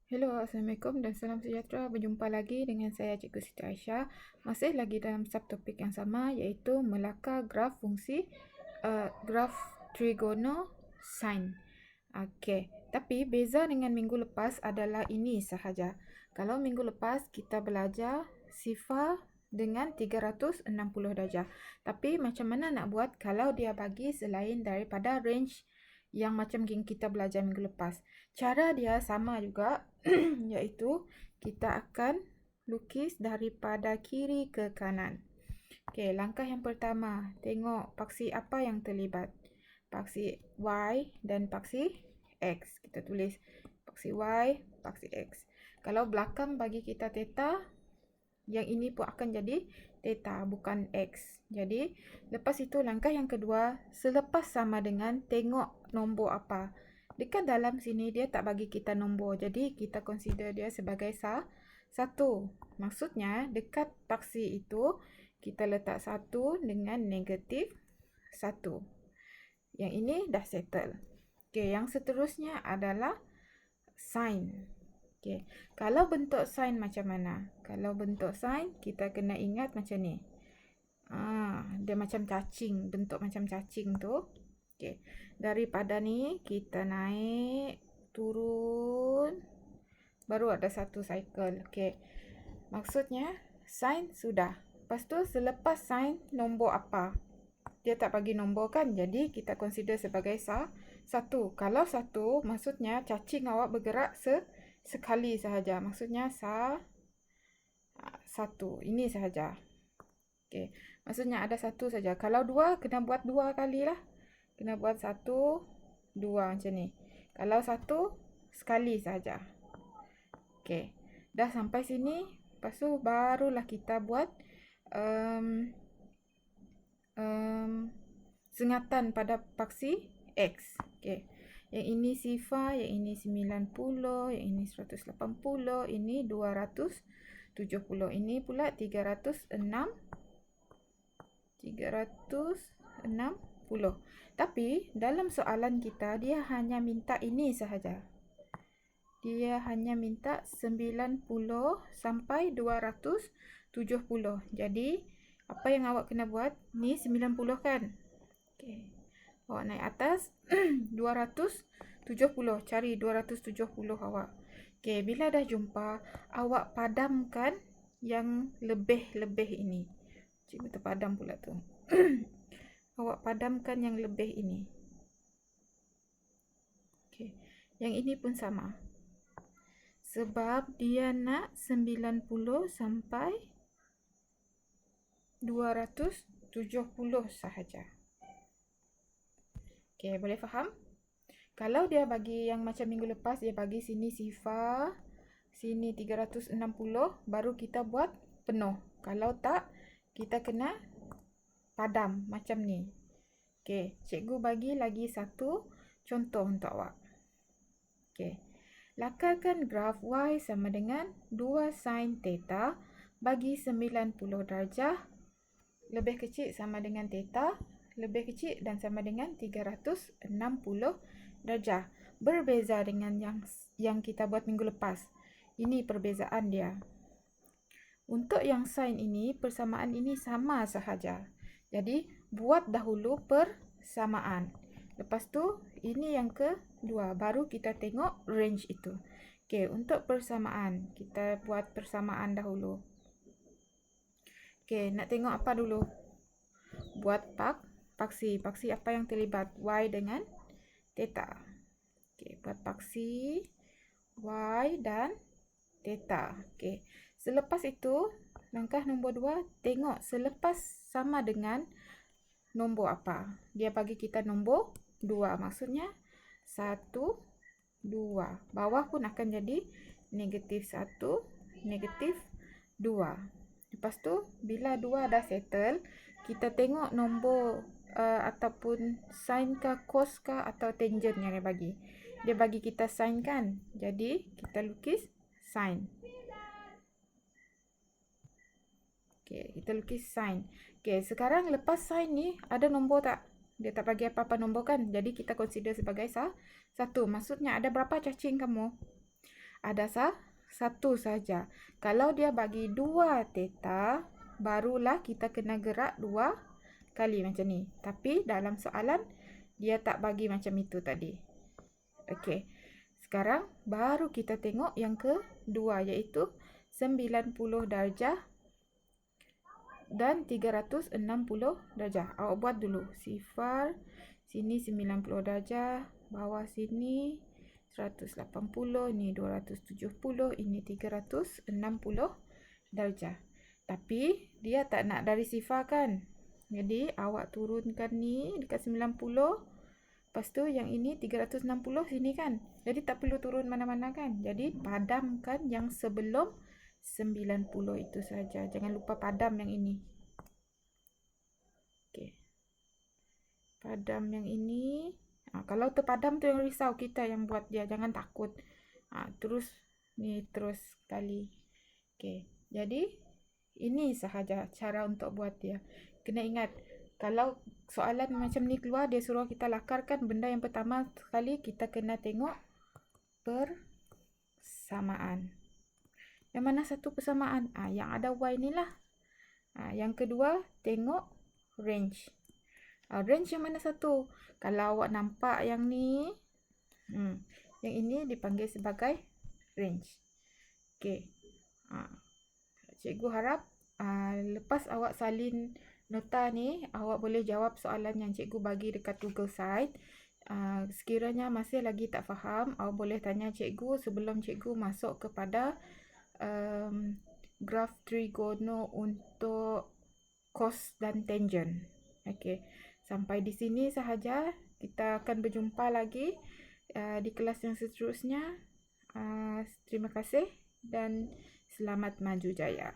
Hello, Assalamualaikum dan salam sejahtera. Berjumpa lagi dengan saya Cikgu Siti Aisyah. Masih lagi dalam subtopik yang sama iaitu melakar graf fungsi graf trigonosine. Okey, tapi beza dengan minggu lepas adalah ini sahaja. Kalau minggu lepas kita belajar sifar dengan 360 darjah. Tapi macam mana nak buat kalau dia bagi selain daripada range yang macam yang kita belajar minggu lepas. Cara dia sama juga iaitu kita akan lukis daripada kiri ke kanan. Okey, langkah yang pertama, tengok paksi apa yang terlibat. Paksi Y dan paksi X. Kita tulis paksi Y, paksi X. Kalau belakang bagi kita theta, yang ini pun akan jadi theta, bukan X. Jadi, lepas itu langkah yang kedua, selepas sama dengan tengok nombor apa. Dekat dalam sini dia tak bagi kita nombor. Jadi, kita consider dia sebagai satu. Maksudnya, dekat paksi itu, kita letak 1 dengan negatif 1. Yang ini dah settle. Okey, yang seterusnya adalah sin. Okey, kalau bentuk sin macam mana? Kalau bentuk sin, kita kena ingat macam ni. Dia macam cacing, bentuk macam cacing tu. Okey, daripada ni kita naik, turun, baru ada satu cycle. Okey, maksudnya sin sudah. Lepas tu selepas sin nombor apa? Dia tak bagi nombor kan, jadi kita consider sebagai satu. Kalau satu, maksudnya cacing awak bergerak sekali sahaja. Maksudnya satu. Ini sahaja. Okey, maksudnya ada satu saja. Kalau dua, kena buat dua kali lah. Kena buat satu, dua macam ni. Kalau satu, sekali sahaja. Okey, dah sampai sini. Lepas tu barulah kita buat sengatan pada paksi X. Okey. Yang ini sifar, yang ini 90, yang ini 180, ini 270. Ini pula 360. Tapi dalam soalan kita dia hanya minta ini sahaja. Dia hanya minta 90 sampai 270. Jadi apa yang awak kena buat? Ni 90 kan? Okey. Awak naik atas 270. Cari 270 awak. Okey, bila dah jumpa, awak padamkan yang lebih-lebih ini. Cikgu terpadam pula tu. Awak padamkan yang lebih ini. Okey. Yang ini pun sama. Sebab dia nak 90 sampai 270 sahaja. Okey, boleh faham? Kalau dia bagi yang macam minggu lepas, dia bagi sini sifar, sini 360, baru kita buat penuh. Kalau tak, kita kena padam macam ni. Okey, cikgu bagi lagi satu contoh untuk awak. Okey, lakarkan graf Y sama dengan 2 sin theta bagi 90 darjah lebih kecil sama dengan theta, lebih kecil dan sama dengan 360 darjah. Berbeza dengan yang kita buat minggu lepas. Ini perbezaan dia. Untuk yang sin ini, persamaan ini sama sahaja. Jadi, buat dahulu persamaan. Lepas tu, ini yang kedua. Baru kita tengok range itu. Okey, untuk persamaan, kita buat persamaan dahulu. Okey, nak tengok apa dulu? Buat paksi. Paksi apa yang terlibat? Y dengan theta. Okey, buat paksi Y dan theta. Okey. Selepas itu, langkah nombor 2, tengok selepas sama dengan nombor apa. Dia bagi kita nombor 2. Maksudnya 1, 2. Bawah pun akan jadi negatif 1, negatif 2. Lepas tu, bila 2 dah settle, kita tengok nombor ataupun sin ke, cos ke atau tangent yang dia bagi. Dia bagi kita sin kan? Jadi, kita lukis sin. Okey, kita lukis sin. Okey, sekarang lepas sin ni, ada nombor tak? Dia tak bagi apa-apa nombor kan? Jadi, kita consider sebagai satu. Maksudnya, ada berapa cacing kamu? ada satu saja. Kalau dia bagi 2 theta, barulah kita kena gerak 2 kali macam ni. Tapi dalam soalan, dia tak bagi macam itu tadi. Okey. Sekarang baru kita tengok yang kedua, iaitu 90 darjah dan 360 darjah. Awak buat dulu. Sifar, sini 90 darjah, bawah sini 180, ini 270, ini 360 darjah. Tapi dia tak nak dari sifar kan? Jadi awak turunkan ni dekat 90. Lepas tu yang ini 360 sini kan? Jadi tak perlu turun mana-mana kan? Jadi padamkan yang sebelum 90 itu saja. Jangan lupa padam yang ini. Okey. Padam yang ini. Kalau terpadam tu yang risau, kita yang buat dia. Jangan takut. Terus ni terus kali. Okey. Jadi ini sahaja cara untuk buat dia. Kena ingat, kalau soalan macam ni keluar, dia suruh kita lakarkan, benda yang pertama sekali kita kena tengok persamaan. Yang mana satu persamaan? Yang ada Y ni lah. Yang kedua, tengok range. Range yang mana satu? Kalau awak nampak yang ni, yang ini dipanggil sebagai range. Okey. Cikgu harap lepas awak salin nota ni, awak boleh jawab soalan yang cikgu bagi dekat Google Site. Sekiranya masih lagi tak faham, awak boleh tanya cikgu sebelum cikgu masuk kepada graf trigono untuk cos dan tangent. Okey, sampai di sini sahaja. Kita akan berjumpa lagi di kelas yang seterusnya. Terima kasih dan selamat maju jaya.